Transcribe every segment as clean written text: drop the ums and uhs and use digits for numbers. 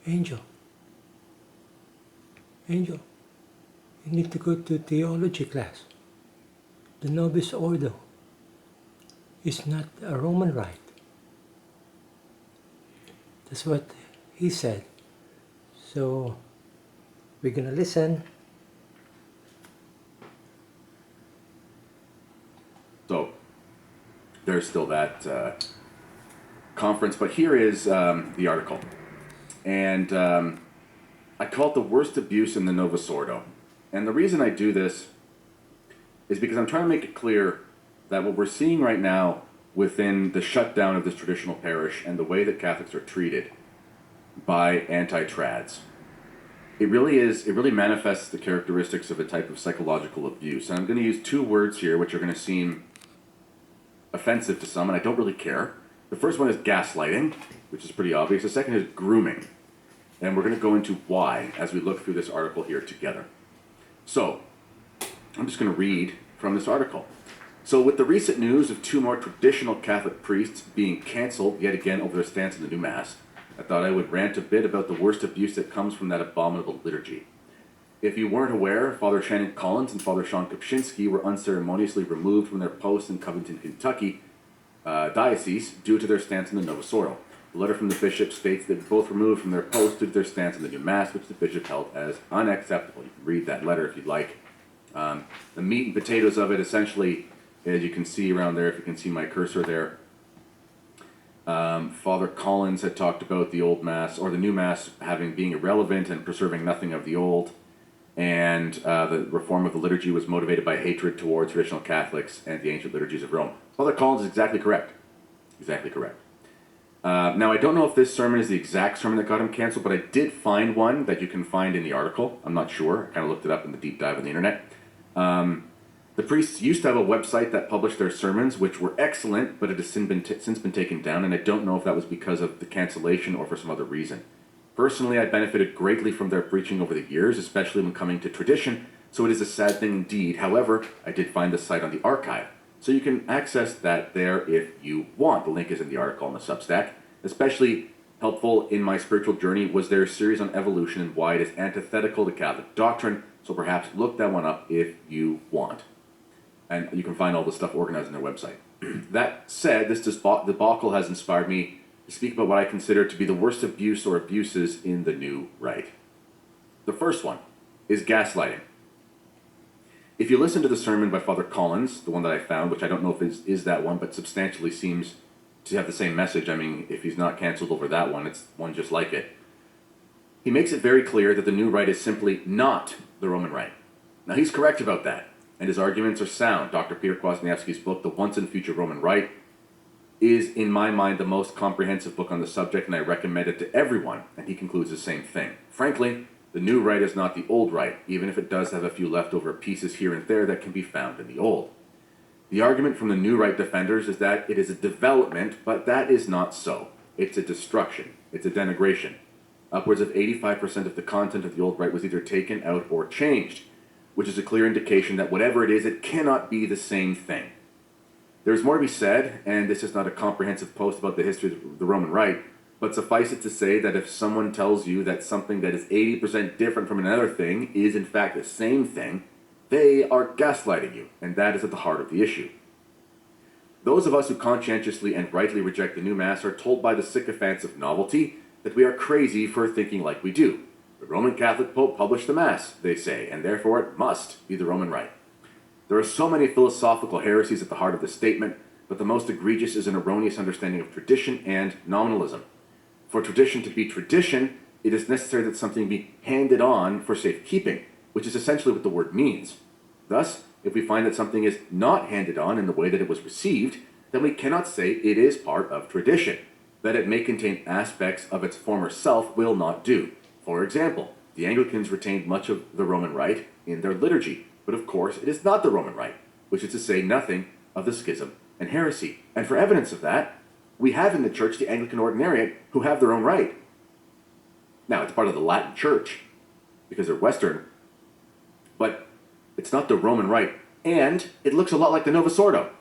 Angel, Angel, you need to go to theology class. The novice order is not a Roman rite. That's what he said. So we're gonna listen. So there's still that conference, but here is the article. And I call it the worst abuse in the Novus Ordo. And the reason I do this is because I'm trying to make it clear that what we're seeing right now within the shutdown of this traditional parish and the way that Catholics are treated by anti-trads, it really manifests the characteristics of a type of psychological abuse. And I'm going to use two words here which are going to seem offensive to some, and I don't really care. The first one is gaslighting, which is pretty obvious. The second is grooming. And we're going to go into why as we look through this article here together. So, I'm just going to read from this article. So, with the recent news of two more traditional Catholic priests being cancelled yet again over their stance on the new Mass, I thought I would rant a bit about the worst abuse that comes from that abominable liturgy. If you weren't aware, Father Shannon Collins and Father Sean Kopczynski were unceremoniously removed from their posts in Covington, Kentucky diocese due to their stance on the Novus Ordo. The letter from the bishop states that both removed from their posts due to their stance on the new Mass, which the bishop held as unacceptable. You can read that letter if you'd like. The meat and potatoes of it, essentially, as you can see around there, if you can see my cursor there, Father Collins had talked about the old Mass, or the new Mass, being irrelevant and preserving nothing of the old, and the reform of the liturgy was motivated by hatred towards traditional Catholics and the ancient liturgies of Rome. Father Collins is exactly correct. Exactly correct. Now, I don't know if this sermon is the exact sermon that got him canceled, but I did find one that you can find in the article. I'm not sure. I kind of looked it up in the deep dive on the internet. The priests used to have a website that published their sermons, which were excellent, but it has since been taken down, and I don't know if that was because of the cancellation or for some other reason. Personally, I benefited greatly from their preaching over the years, especially when coming to tradition, so it is a sad thing indeed. However, I did find the site on the archive, so you can access that there if you want. The link is in the article on the Substack. Especially helpful in my spiritual journey was their series on evolution and why it is antithetical to Catholic doctrine, so perhaps look that one up if you want. And you can find all the stuff organized on their website. That said, this debacle has inspired me to speak about what I consider to be the worst abuse or abuses in the new Rite. The first one is gaslighting. If you listen to the sermon by Father Collins, the one that I found, which I don't know if it is that one, but substantially seems to have the same message. I mean, if he's not canceled over that one, it's one just like it. He makes it very clear that the new Rite is simply not the Roman Rite. Now, he's correct about that, and his arguments are sound. Dr. Peter Kwasniewski's book, The Once and Future Roman Rite, is, in my mind, the most comprehensive book on the subject, and I recommend it to everyone, and he concludes the same thing. Frankly, the new Rite is not the old Rite, even if it does have a few leftover pieces here and there that can be found in the old. The argument from the new Rite defenders is that it is a development, but that is not so. It's a destruction. It's a denigration. Upwards of 85% of the content of the old Rite was either taken out or changed, which is a clear indication that whatever it is, it cannot be the same thing. There's more to be said, and this is not a comprehensive post about the history of the Roman Rite, but suffice it to say that if someone tells you that something that is 80% different from another thing is in fact the same thing, they are gaslighting you, and that is at the heart of the issue. Those of us who conscientiously and rightly reject the new Mass are told by the sycophants of novelty that we are crazy for thinking like we do. The Roman Catholic Pope published the Mass, they say, and therefore it must be the Roman Rite. There are so many philosophical heresies at the heart of this statement, but the most egregious is an erroneous understanding of tradition and nominalism. For tradition to be tradition, it is necessary that something be handed on for safekeeping, which is essentially what the word means. Thus, if we find that something is not handed on in the way that it was received, then we cannot say it is part of tradition. That it may contain aspects of its former self will not do. For example, the Anglicans retained much of the Roman Rite in their liturgy, but of course it is not the Roman Rite, which is to say nothing of the schism and heresy. And for evidence of that, we have in the Church the Anglican Ordinariate who have their own rite. Now, it's part of the Latin Church, because they're Western, but it's not the Roman Rite, and it looks a lot like the Novus Ordo,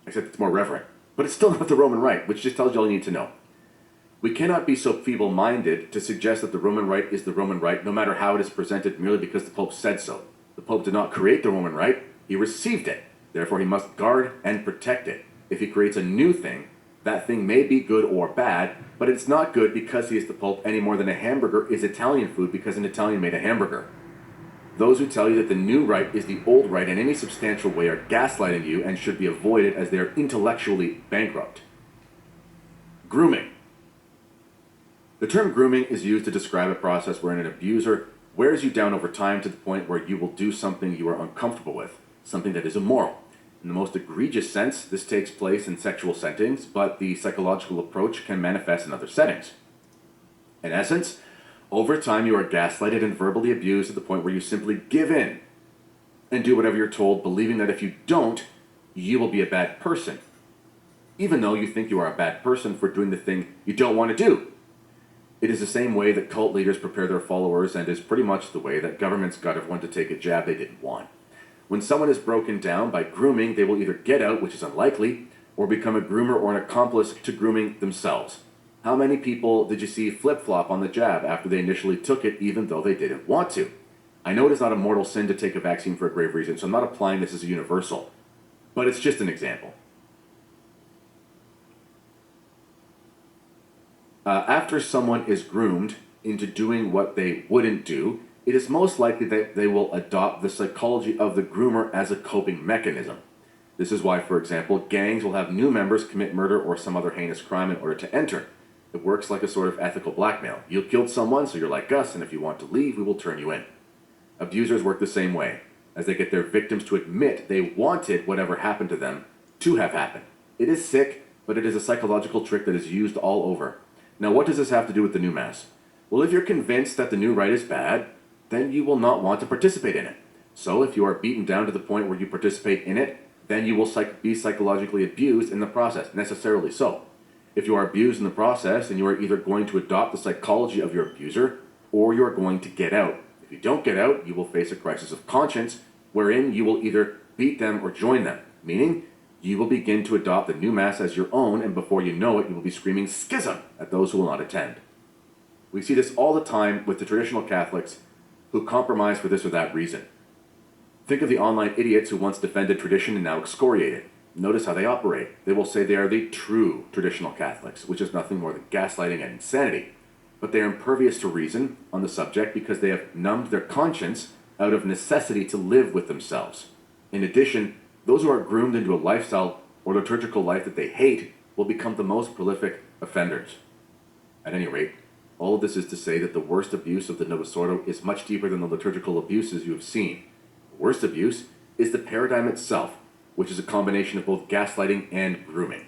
except it's more reverent. But it's still not the Roman Rite, which just tells you all you need to know. We cannot be so feeble-minded to suggest that the Roman Rite is the Roman Rite, no matter how it is presented, merely because the Pope said so. The Pope did not create the Roman Rite, he received it. Therefore, he must guard and protect it. If he creates a new thing, that thing may be good or bad, but it's not good because he is the Pope any more than a hamburger is Italian food because an Italian made a hamburger. Those who tell you that the new rite is the old rite in any substantial way are gaslighting you and should be avoided as they are intellectually bankrupt. Grooming. The term grooming is used to describe a process wherein an abuser wears you down over time to the point where you will do something you are uncomfortable with, something that is immoral. In the most egregious sense, this takes place in sexual settings, but the psychological approach can manifest in other settings. In essence, over time you are gaslighted and verbally abused to the point where you simply give in and do whatever you're told, believing that if you don't, you will be a bad person, even though you think you are a bad person for doing the thing you don't want to do. It is the same way that cult leaders prepare their followers and is pretty much the way that governments got everyone to take a jab they didn't want. When someone is broken down by grooming, they will either get out, which is unlikely, or become a groomer or an accomplice to grooming themselves. How many people did you see flip-flop on the jab after they initially took it, even though they didn't want to? I know it is not a mortal sin to take a vaccine for a grave reason, so I'm not applying this as a universal, but it's just an example. After someone is groomed into doing what they wouldn't do, it is most likely that they will adopt the psychology of the groomer as a coping mechanism. This is why, for example, gangs will have new members commit murder or some other heinous crime in order to enter. It works like a sort of ethical blackmail. You killed someone, so you're like us, and if you want to leave, we will turn you in. Abusers work the same way, as they get their victims to admit they wanted whatever happened to them to have happened. It is sick, but it is a psychological trick that is used all over. Now, what does this have to do with the new Mass? Well, if you're convinced that the new rite is bad, then you will not want to participate in it. So, if you are beaten down to the point where you participate in it, then you will be psychologically abused in the process, necessarily so. If you are abused in the process, then you are either going to adopt the psychology of your abuser, or you are going to get out. If you don't get out, you will face a crisis of conscience, wherein you will either beat them or join them, meaning you will begin to adopt the new Mass as your own, and before you know it, you will be screaming schism at those who will not attend. We see this all the time with the traditional Catholics who compromise for this or that reason. Think of the online idiots who once defended tradition and now excoriate it. Notice how they operate. They will say they are the true traditional Catholics, which is nothing more than gaslighting and insanity. But they are impervious to reason on the subject because they have numbed their conscience out of necessity to live with themselves. In addition, those who are groomed into a lifestyle or liturgical life that they hate will become the most prolific offenders. At any rate, all of this is to say that the worst abuse of the Novus Ordo is much deeper than the liturgical abuses you have seen. The worst abuse is the paradigm itself, which is a combination of both gaslighting and grooming.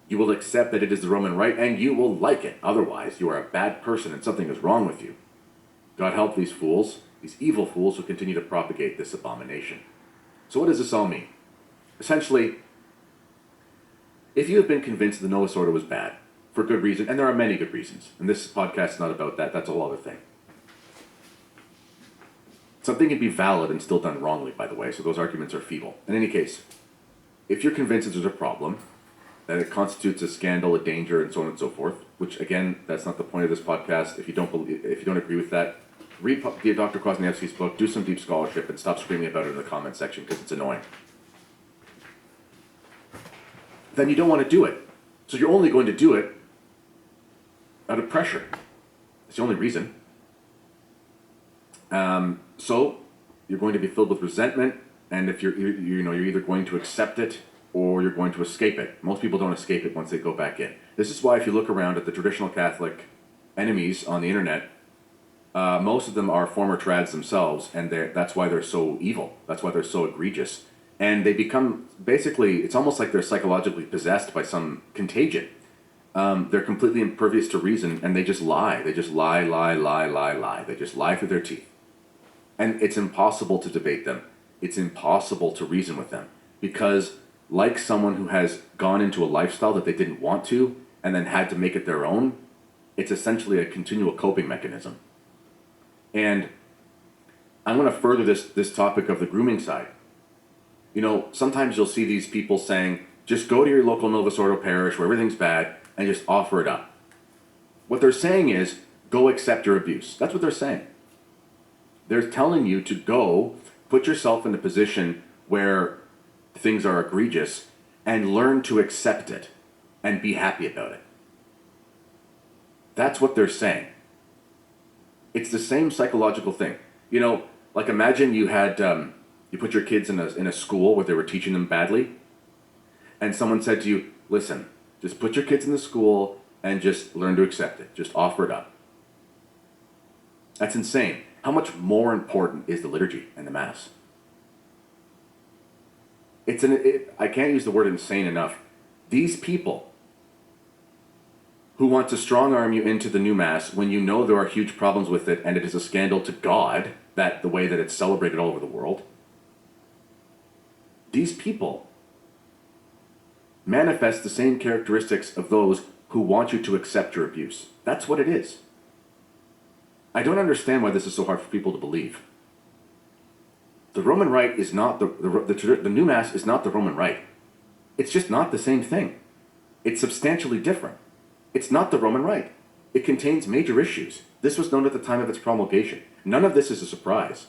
You will accept that it is the Roman Rite, and you will like it. Otherwise, you are a bad person and something is wrong with you. God help these fools, these evil fools who continue to propagate this abomination. So what does this all mean? Essentially, if you have been convinced the Novus Ordo was bad, for good reason, and there are many good reasons, and this podcast is not about that, that's a whole other thing. Something can be valid and still done wrongly, by the way, so those arguments are feeble. In any case, if you're convinced that there's a problem, that it constitutes a scandal, a danger, and so on and so forth, which again, that's not the point of this podcast. If you don't agree with that, read Dr. Kwasniewski's book, do some deep scholarship, and stop screaming about it in the comment section because it's annoying. Then you don't want to do it. So you're only going to do it out of pressure. It's the only reason. So you're going to be filled with resentment, and if you're either going to accept it or you're going to escape it. Most people don't escape it once they go back in. This is why if you look around at the traditional Catholic enemies on the internet, most of them are former trads themselves, and that's why they're so evil. That's why they're so egregious. And they become, basically, it's almost like they're psychologically possessed by some contagion. They're completely impervious to reason, and they just lie. They just lie. They just lie through their teeth. And it's impossible to debate them. It's impossible to reason with them. Because, like someone who has gone into a lifestyle that they didn't want to, and then had to make it their own, it's essentially a continual coping mechanism. And I'm going to further this topic of the grooming side. You know, sometimes you'll see these people saying, just go to your local Novus Ordo parish where everything's bad and just offer it up. What they're saying is, go accept your abuse. That's what they're saying. They're telling you to go put yourself in a position where things are egregious and learn to accept it and be happy about it. That's what they're saying. It's the same psychological thing. You know, like imagine you had, you put your kids in a school where they were teaching them badly, and someone said to you, listen, just put your kids in the school and just learn to accept it. Just offer it up. That's insane. How much more important is the liturgy and the Mass? I can't use the word insane enough. These people who want to strong-arm you into the new Mass when you know there are huge problems with it and it is a scandal to God, that the way that it's celebrated all over the world, these people manifest the same characteristics of those who want you to accept your abuse. That's what it is. I don't understand why this is so hard for people to believe. The Roman Rite is not the new Mass is not the Roman Rite. It's just not the same thing. It's substantially different. It's not the Roman Rite. It contains major issues. This was known at the time of its promulgation. None of this is a surprise.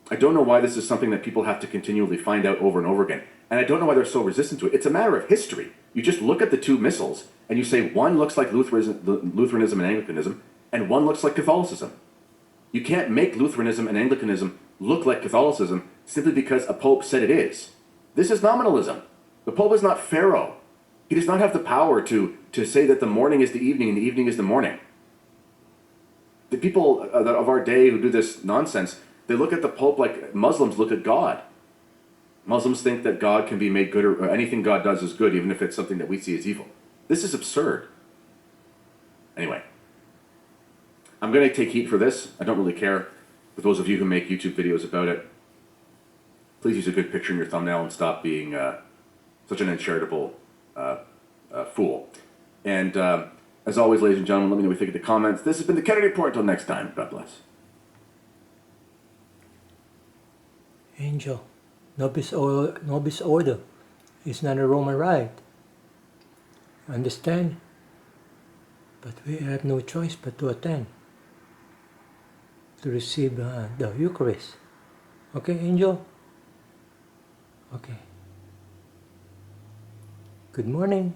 I don't know why this is something that people have to continually find out over and over again. And I don't know why they're so resistant to it. It's a matter of history. You just look at the two missals and you say one looks like Lutheranism and Anglicanism, and one looks like Catholicism. You can't make Lutheranism and Anglicanism look like Catholicism simply because a pope said it is. This is nominalism. The pope is not Pharaoh. He does not have the power to say that the morning is the evening and the evening is the morning. The people of our day who do this nonsense, they look at the pope like Muslims look at God. Muslims think that God can be made good, or anything God does is good, even if it's something that we see as evil. This is absurd. Anyway, I'm going to take heat for this. I don't really care. For those of you who make YouTube videos about it, please use a good picture in your thumbnail and stop being such an uncharitable fool. And as always, ladies and gentlemen, let me know what you think in the comments. This has been the Kennedy Report. Until next time, God bless. Angel, Nobis Ordo is not a Roman Rite. Understand? But we have no choice but to attend, to receive the Eucharist. Okay, Angel? Okay. Good morning.